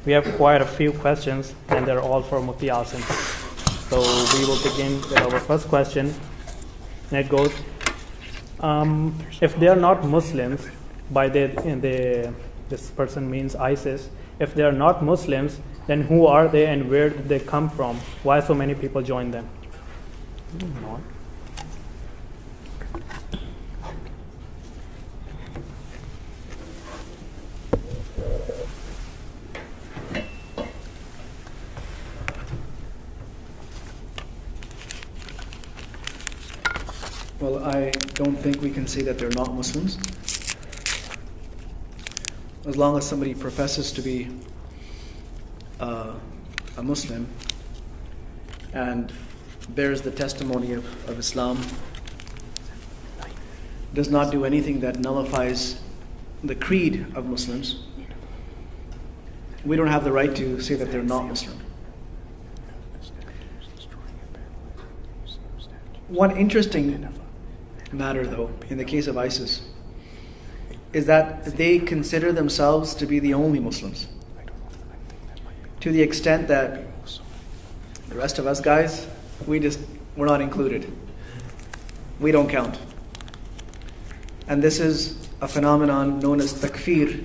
We have quite a few questions, and they're all for Mufti Asim. So we will begin with our first question, and it goes, if they are not Muslims, this person means ISIS, if they are not Muslims, then who are they and where did they come from? Why so many people join them? Well, I don't think we can say that they're not Muslims. As long as somebody professes to be a Muslim and bears the testimony of Islam, does not do anything that nullifies the creed of Muslims, we don't have the right to say that they're not Muslim. One interesting matter, though, in the case of ISIS, is that they consider themselves to be the only Muslims, to the extent that the rest of us guys, we're not included. We don't count. And this is a phenomenon known as takfir,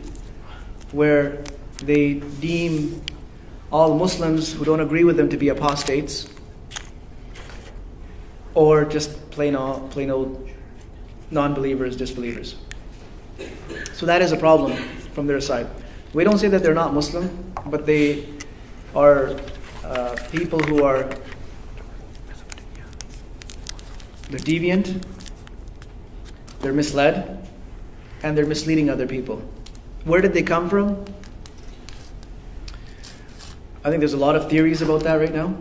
where they deem all Muslims who don't agree with them to be apostates, or just plain old non-believers, disbelievers. So that is a problem from their side. We don't say that they're not Muslim, but they are people who are they're deviant, they're misled, and they're misleading other people. Where did they come from? I think there's a lot of theories about that right now.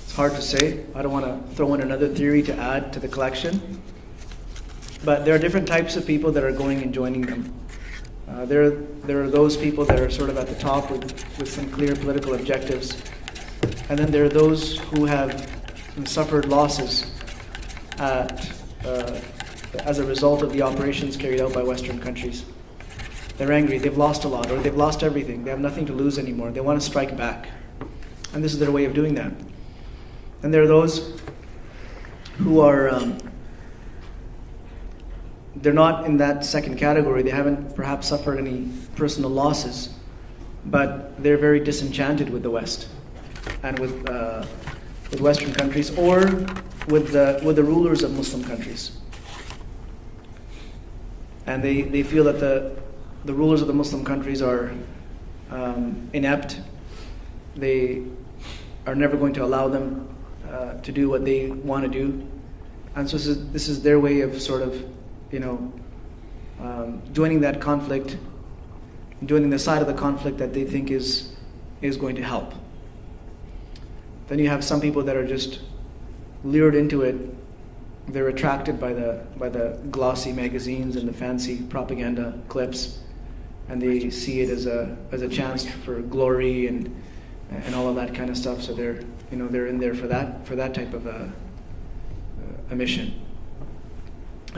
It's hard to say. I don't want to throw in another theory to add to the collection. But there are different types of people that are going and joining them. There are those people that are sort of at the top with some clear political objectives. And then there are those who have suffered losses as a result of the operations carried out by Western countries. They're angry, they've lost a lot, or they've lost everything. They have nothing to lose anymore. They want to strike back. And this is their way of doing that. And there are those who are, they're not in that second category. They haven't perhaps suffered any personal losses, but they're very disenchanted with the West and with Western countries, or with the rulers of Muslim countries. And they feel that the rulers of the Muslim countries are inept. They are never going to allow them to do what they want to do. And so this is their way of sort of, joining that conflict, joining the side of the conflict that they think is going to help. Then you have some people that are just lured into it. They're attracted by the glossy magazines and the fancy propaganda clips, and they see it as a chance for glory and all of that kind of stuff. So they're in there for that type of a mission.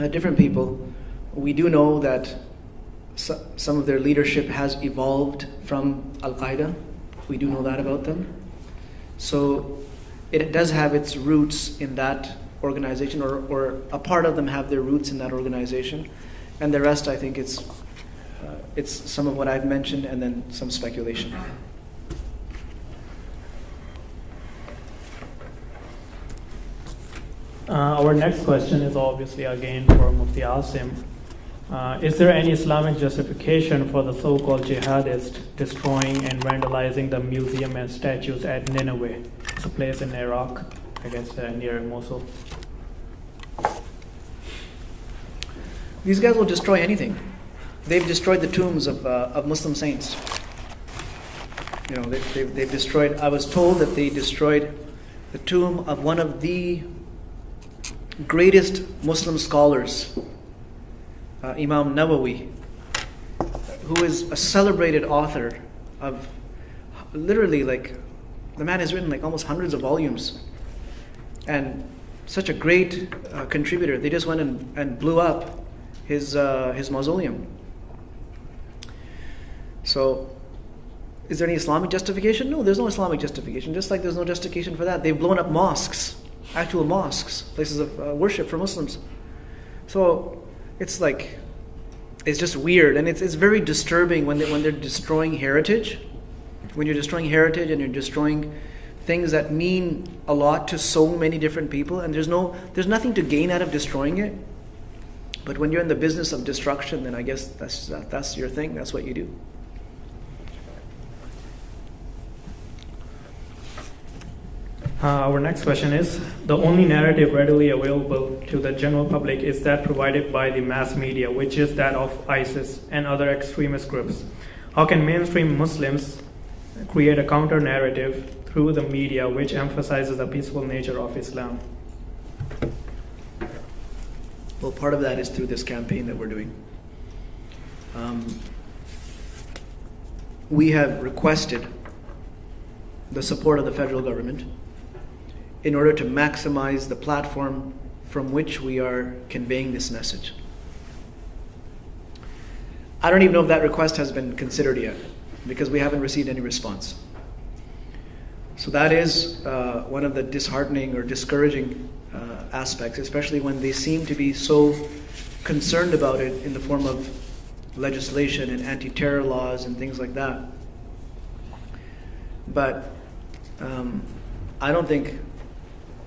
Different people, we do know that some of their leadership has evolved from Al-Qaeda. We do know that about them. So it does have its roots in that organization, or a part of them have their roots in that organization, and the rest, I think, it's some of what I've mentioned and then some speculation. Our next question is obviously again for Mufti Asim. Is there any Islamic justification for the so-called jihadists destroying and vandalizing the museum and statues at Nineveh? It's a place in Iraq, I guess, near Mosul. These guys will destroy anything. They've destroyed the tombs of Muslim saints. They've destroyed. I was told that they destroyed the tomb of one of the greatest Muslim scholars, Imam Nawawi, who is a celebrated author of literally, the man has written almost hundreds of volumes, and such a great contributor. They just went and blew up his mausoleum. So Is there any Islamic justification? No, there's no Islamic justification. Just like there's no justification for that. They've blown up mosques, actual mosques, places of worship for Muslims. So it's like, it's just weird, and it's very disturbing when they're destroying heritage. When you're destroying heritage and you're destroying things that mean a lot to so many different people, and there's nothing to gain out of destroying it. But when you're in the business of destruction, then I guess that's your thing. That's what you do. Our next question is, the only narrative readily available to the general public is that provided by the mass media, which is that of ISIS and other extremist groups. How can mainstream Muslims create a counter-narrative through the media which emphasizes the peaceful nature of Islam? Well, part of that is through this campaign that we're doing. We have requested the support of the federal government in order to maximize the platform from which we are conveying this message. I don't even know if that request has been considered yet, because we haven't received any response. So that is one of the disheartening or discouraging aspects, especially when they seem to be so concerned about it in the form of legislation and anti-terror laws and things like that. But I don't think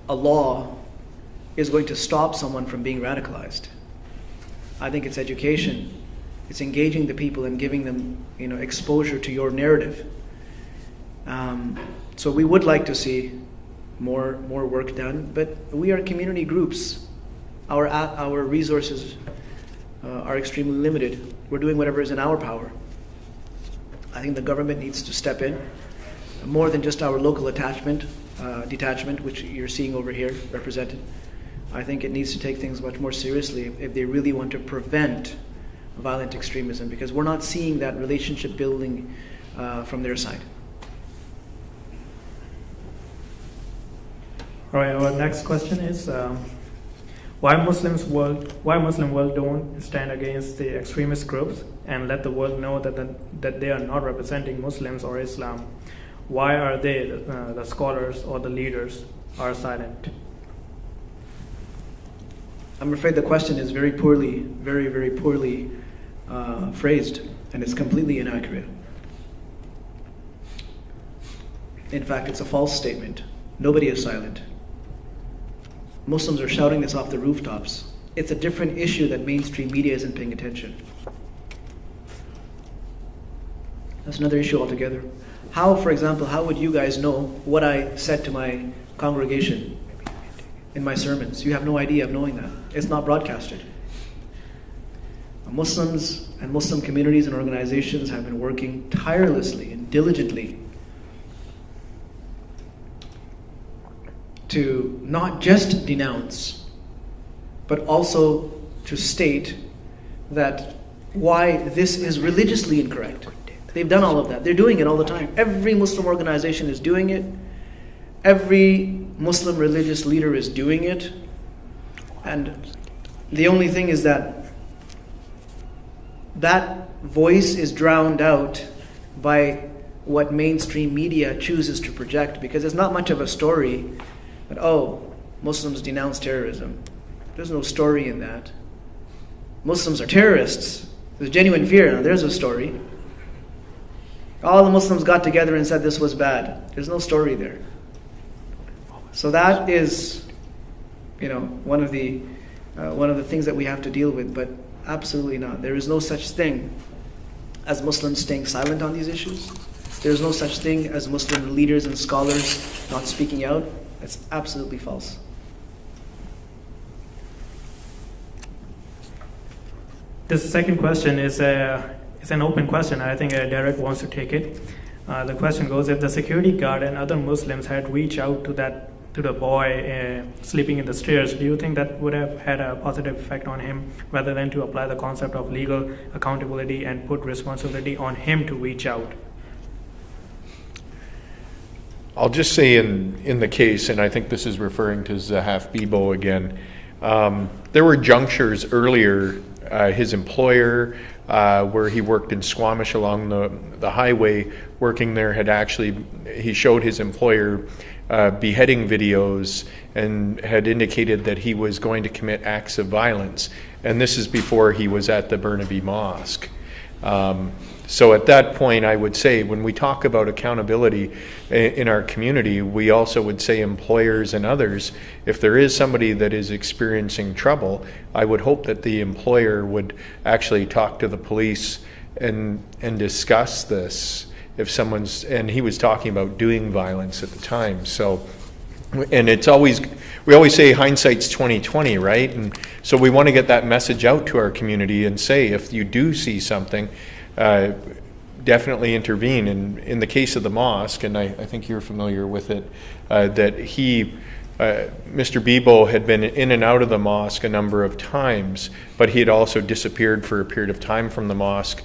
a law is going to stop someone from being radicalized. I think it's education. It's engaging the people and giving them, exposure to your narrative. So we would like to see more work done, but we are community groups. Our resources are extremely limited. We're doing whatever is in our power. I think the government needs to step in more than just our local detachment, which you're seeing over here represented. I think it needs to take things much more seriously if they really want to prevent violent extremism, because we're not seeing that relationship building from their side. All right, our next question is, why Muslim world don't stand against the extremist groups and let the world know that they are not representing Muslims or Islam? Why are they, the scholars or the leaders, are silent? I'm afraid the question is very poorly, very, very poorly phrased, and it's completely inaccurate. In fact, it's a false statement. Nobody is silent. Muslims are shouting this off the rooftops. It's a different issue that mainstream media isn't paying attention. That's another issue altogether. How, for example, how would you guys know what I said to my congregation in my sermons? You have no idea of knowing that. It's not broadcasted. Muslims and Muslim communities and organizations have been working tirelessly and diligently to not just denounce, but also to state that why this is religiously incorrect. They've done all of that. They're doing it all the time. Every Muslim organization is doing it. Every Muslim religious leader is doing it. And the only thing is that that voice is drowned out by what mainstream media chooses to project, because it's not much of a story that, Muslims denounce terrorism. There's no story in that. Muslims are terrorists. There's genuine fear. Now, there's a story. All the Muslims got together and said this was bad. There's no story there. So that is, one of the things that we have to deal with. But absolutely not. There is no such thing as Muslims staying silent on these issues. There's no such thing as Muslim leaders and scholars not speaking out. That's absolutely false. This second question is an open question. I think Derek wants to take it. The question goes: if the security guard and other Muslims had reached out to the boy sleeping in the stairs, do you think that would have had a positive effect on him, rather than to apply the concept of legal accountability and put responsibility on him to reach out? I'll just say in the case, and I think this is referring to C.A.V.E again, there were junctures earlier, his employer where he worked in Squamish along the highway, working there, he showed his employer beheading videos and had indicated that he was going to commit acts of violence. And this is before he was at the Burnaby Mosque. So at that point, I would say, when we talk about accountability in our community, we also would say employers and others, if there is somebody that is experiencing trouble, I would hope that the employer would actually talk to the police and discuss this. If someone's, and he was talking about doing violence at the time. So, and it's always, we always say hindsight's 20/20, right? And so we want to get that message out to our community and say, if you do see something, definitely intervene. And in the case of the mosque, and I think you're familiar with it, that Mr. Bebo had been in and out of the mosque a number of times, but he had also disappeared for a period of time from the mosque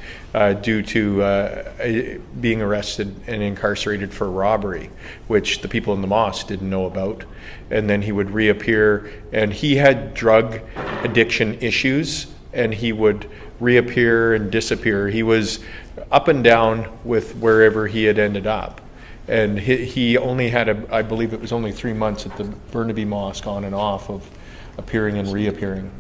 due to being arrested and incarcerated for robbery, which the people in the mosque didn't know about. And then he would reappear, and he had drug addiction issues, and he would reappear and disappear. He was up and down with wherever he had ended up. And he only had, I believe it was only 3 months at the Burnaby Mosque on and off of appearing and reappearing.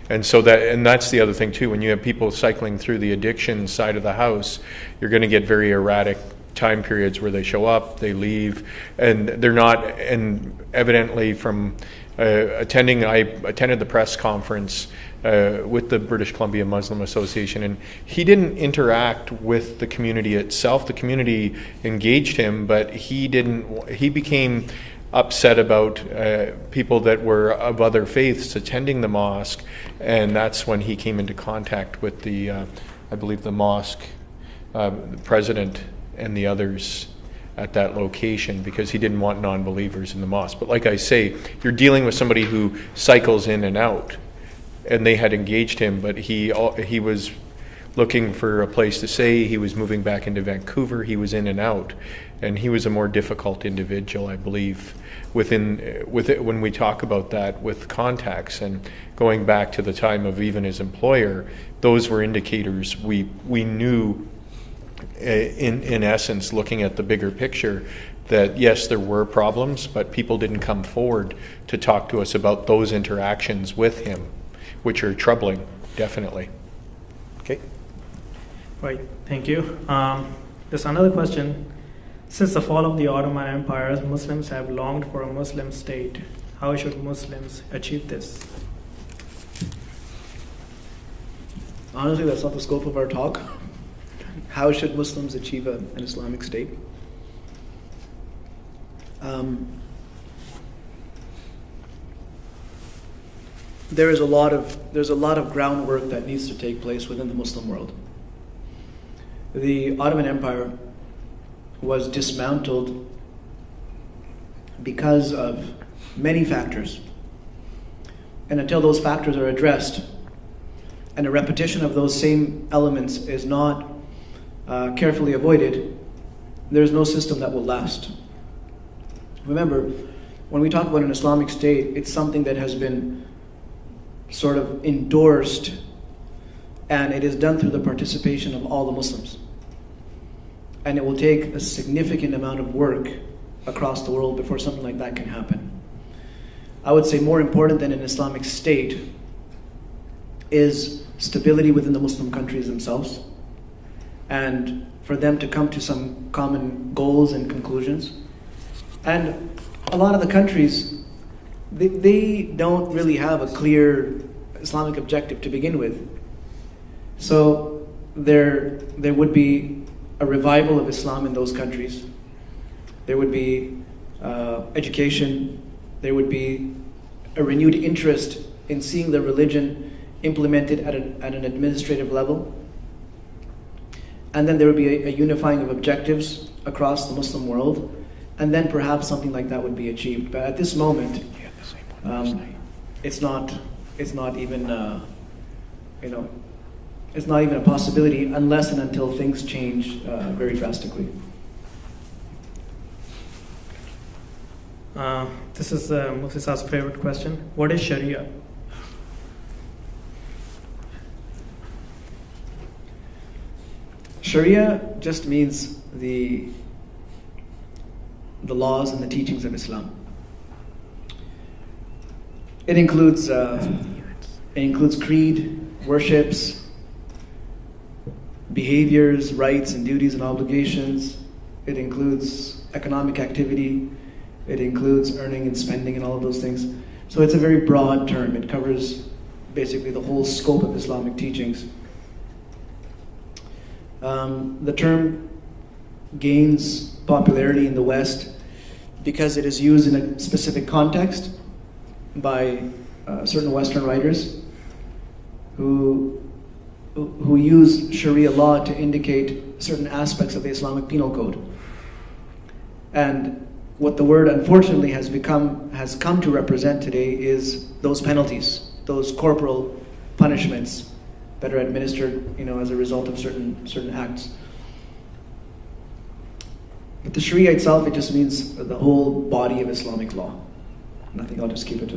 And so that's the other thing too. When you have people cycling through the addiction side of the house, you're going to get very erratic time periods where they show up, they leave, and they're not. And evidently, from I attended the press conference with the British Columbia Muslim Association, and he didn't interact with the community itself. The community engaged him, but he didn't. He became upset about people that were of other faiths attending the mosque, and that's when he came into contact with the, I believe, the mosque president and the others at that location, because he didn't want non-believers in the mosque. But like I say, you're dealing with somebody who cycles in and out, and they had engaged him, but he was looking for a place to stay. He was moving back into Vancouver. He was in and out, and he was a more difficult individual, I believe, with it when we talk about that with contacts. And going back to the time of even his employer, those were indicators we knew. In essence, looking at the bigger picture, that yes, there were problems, but people didn't come forward to talk to us about those interactions with him, which are troubling, definitely. Okay. Right, thank you. There's another question. Since the fall of the Ottoman Empire, Muslims have longed for a Muslim state. How should Muslims achieve this? Honestly, that's not the scope of our talk. How should Muslims achieve an Islamic state? There's a lot of groundwork that needs to take place within the Muslim world. The Ottoman Empire was dismantled because of many factors. And until those factors are addressed, and a repetition of those same elements is not carefully avoided, there's no system that will last. Remember, when we talk about an Islamic state, it's something that has been sort of endorsed, and it is done through the participation of all the Muslims. And it will take a significant amount of work across the world before something like that can happen. I would say more important than an Islamic state is stability within the Muslim countries themselves, and for them to come to some common goals and conclusions. And a lot of the countries, they don't really have a clear Islamic objective to begin with. So there would be a revival of Islam in those countries. There would be education. There would be a renewed interest in seeing the religion implemented at an administrative level. And then there would be a unifying of objectives across the Muslim world, and then perhaps something like that would be achieved. But at this moment, it's not even it's not even a possibility unless and until things change very drastically. This is Mufti Saab's favorite question. What is Sharia? Sharia just means the laws and the teachings of Islam. It includes creed, worships, behaviors, rights and duties and obligations. It includes economic activity. It includes earning and spending and all of those things. So it's a very broad term. It covers basically the whole scope of Islamic teachings. The term gains popularity in the West because it is used in a specific context by certain Western writers who use Sharia law to indicate certain aspects of the Islamic penal code. And what the word unfortunately has come to represent today is those penalties, those corporal punishments that are administered, as a result of certain acts. But the Sharia itself, it just means the whole body of Islamic law. And I think I'll just keep it to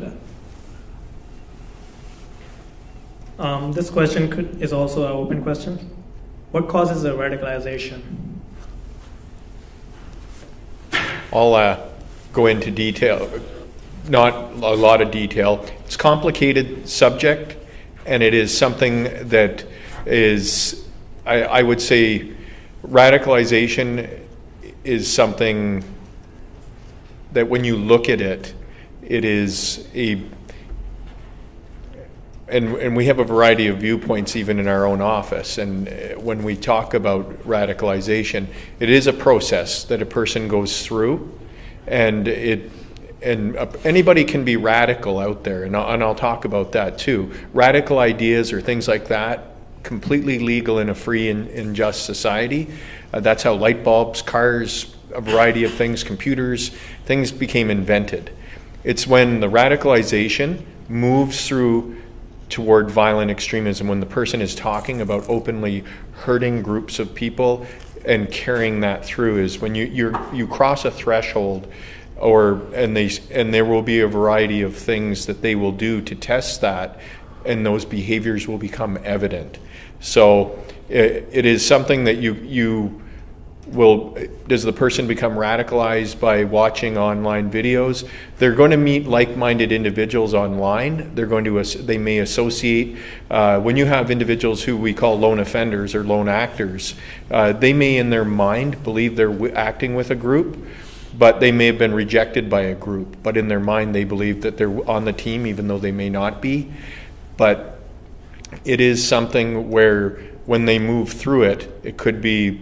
that. This question is also an open question. What causes the radicalization? I'll go into detail, not a lot of detail. It's a complicated subject, and it is something that is, I would say, radicalization is something that when you look at it, it is and we have a variety of viewpoints even in our own office. And when we talk about radicalization, it is a process that a person goes through, and anybody can be radical out there, and I'll talk about that too. Radical ideas or things like that, completely legal in a free and just society. That's how light bulbs, cars, a variety of things, computers, things became invented. It's when the radicalization moves through toward violent extremism, when the person is talking about openly hurting groups of people and carrying that through, is when you cross a threshold, and there will be a variety of things that they will do to test that, and those behaviors will become evident. So it is something that does the person become radicalized by watching online videos? They're going to meet like-minded individuals online. They may associate. When you have individuals who we call lone offenders or lone actors, they may in their mind believe they're acting with a group, but they may have been rejected by a group. But in their mind, they believe that they're on the team, even though they may not be. But it is something where when they move through it, it could be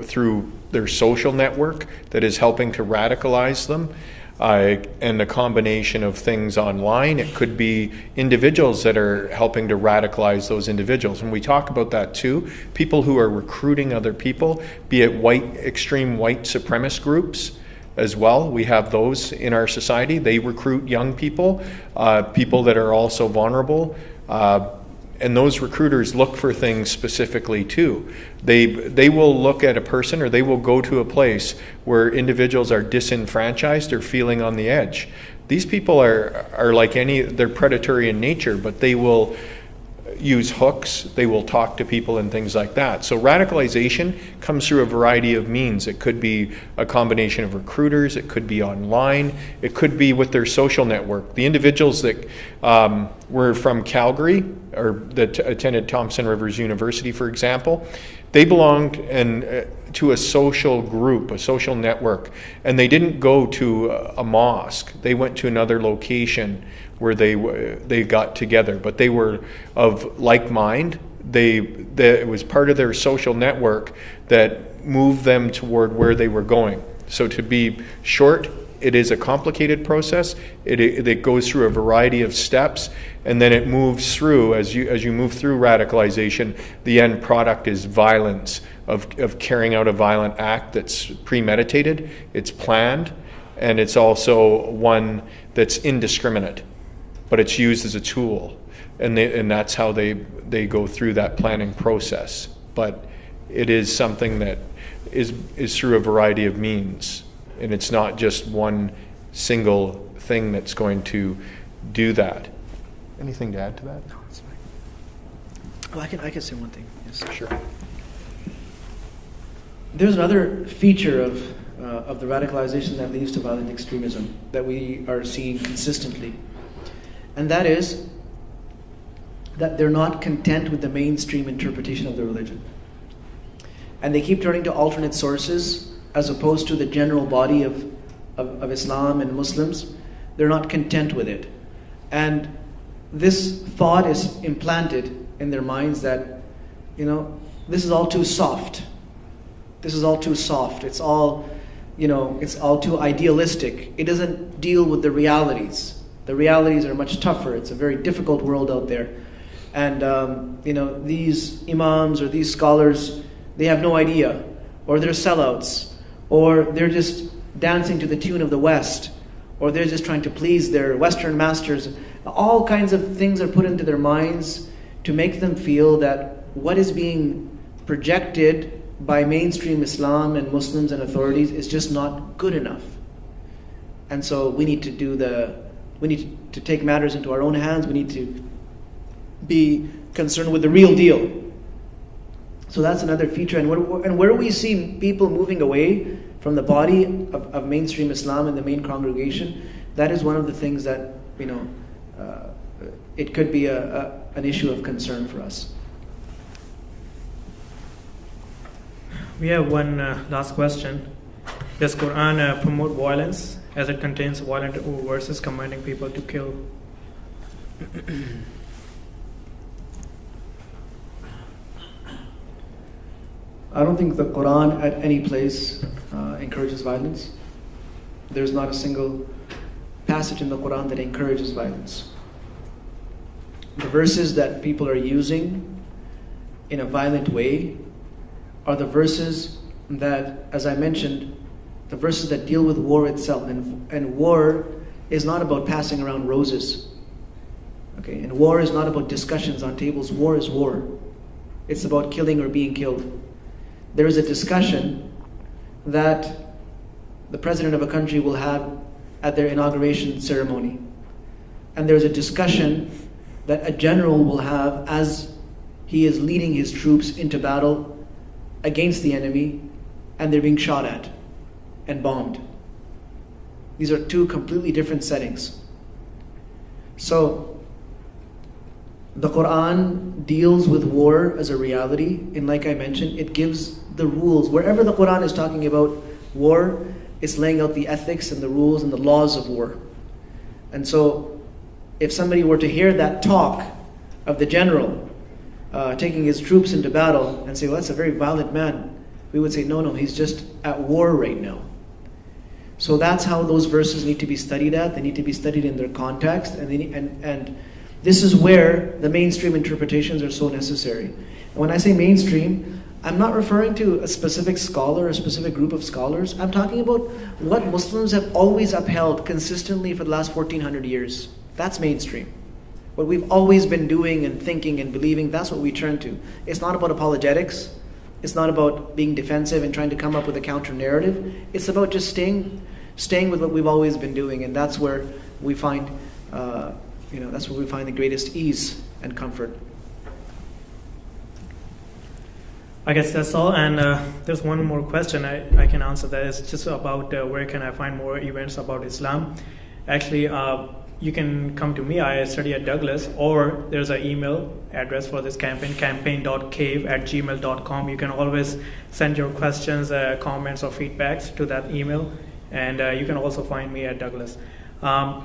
through their social network that is helping to radicalize them, and a combination of things online. It could be individuals that are helping to radicalize those individuals. And we talk about that too. People who are recruiting other people, be it extreme white supremacist groups as well. We have those in our society. They recruit young people, people that are also vulnerable. And those recruiters look for things specifically too. They will look at a person, or they will go to a place where individuals are disenfranchised or feeling on the edge. These people are like they're predatory in nature, but they will use hooks, they will talk to people and things like that. So radicalization comes through a variety of means. It could be a combination of recruiters, it could be online, it could be with their social network. The individuals that were from Calgary, or that attended Thompson Rivers University, for example, they belonged to a social group, a social network, and they didn't go to a mosque. They went to another location where they got together, but they were of like mind. It was part of their social network that moved them toward where they were going. So to be short, it is a complicated process. It goes through a variety of steps, and then it moves through, as you move through radicalization, the end product is violence, of carrying out a violent act that's premeditated, it's planned, and it's also one that's indiscriminate, but it's used as a tool. And that's how they go through that planning process. But it is something that is through a variety of means. And it's not just one single thing that's going to do that. Anything to add to that? No, that's fine. Well, I can say one thing. Yes. Sure. There's another feature of the radicalization that leads to violent extremism that we are seeing consistently, and that is that they're not content with the mainstream interpretation of the religion. And they keep turning to alternate sources as opposed to the general body of Islam and Muslims. They're not content with it. And this thought is implanted in their minds that, this is all too soft. This is all too soft. It's all too idealistic. It doesn't deal with the realities. The realities are much tougher. It's a very difficult world out there. And, these imams or these scholars, they have no idea, or they're sellouts, or they're just dancing to the tune of the West, or they're just trying to please their Western masters. All kinds of things are put into their minds to make them feel that what is being projected by mainstream Islam and Muslims and authorities is just not good enough. And so we need to take matters into our own hands. We need to be concerned with the real deal. So that's another feature. And where we see people moving away from the body of mainstream Islam and the main congregation, that is one of the things that, it could be an issue of concern for us. We have one last question. Does Quran promote violence as it contains violent verses commanding people to kill? I don't think the Quran at any place encourages violence. There's not a single passage in the Quran that encourages violence. The verses that people are using in a violent way are the verses that, as I mentioned, the verses that deal with war itself. And war is not about passing around roses. Okay, and war is not about discussions on tables. War is war. It's about killing or being killed. There is a discussion that the president of a country will have at their inauguration ceremony. And there's a discussion that a general will have as he is leading his troops into battle against the enemy, and they're being shot at and bombed. These are two completely different settings. So the Quran deals with war as a reality, and like I mentioned, it gives the rules. Wherever the Quran is talking about war, it's laying out the ethics and the rules and the laws of war. And so if somebody were to hear that talk of the general taking his troops into battle and say, well, that's a very violent man, we would say, no, he's just at war right now. So that's how those verses need to be studied at. They need to be studied in their context, and this is where the mainstream interpretations are so necessary. And when I say mainstream, I'm not referring to a specific scholar, a specific group of scholars. I'm talking about what Muslims have always upheld consistently for the last 1400 years. That's mainstream. What we've always been doing and thinking and believing, that's what we turn to. It's not about apologetics. It's not about being defensive and trying to come up with a counter narrative. It's about just staying with what we've always been doing, and that's where we find, that's where we find the greatest ease and comfort. I guess that's all. And there's one more question I can answer. That is just about where can I find more events about Islam. Actually, you can come to me. I study at Douglas, or there's an email address for this campaign, campaign.cave@gmail.com. You can always send your questions, comments, or feedbacks to that email, and you can also find me at Douglas. I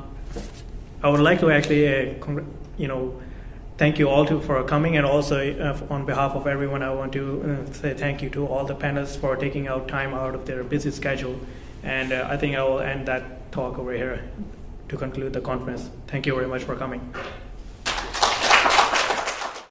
would like to actually, thank you all for coming, and also on behalf of everyone, I want to say thank you to all the panelists for taking out time out of their busy schedule. And I think I will end that talk over here to conclude the conference. Thank you very much for coming.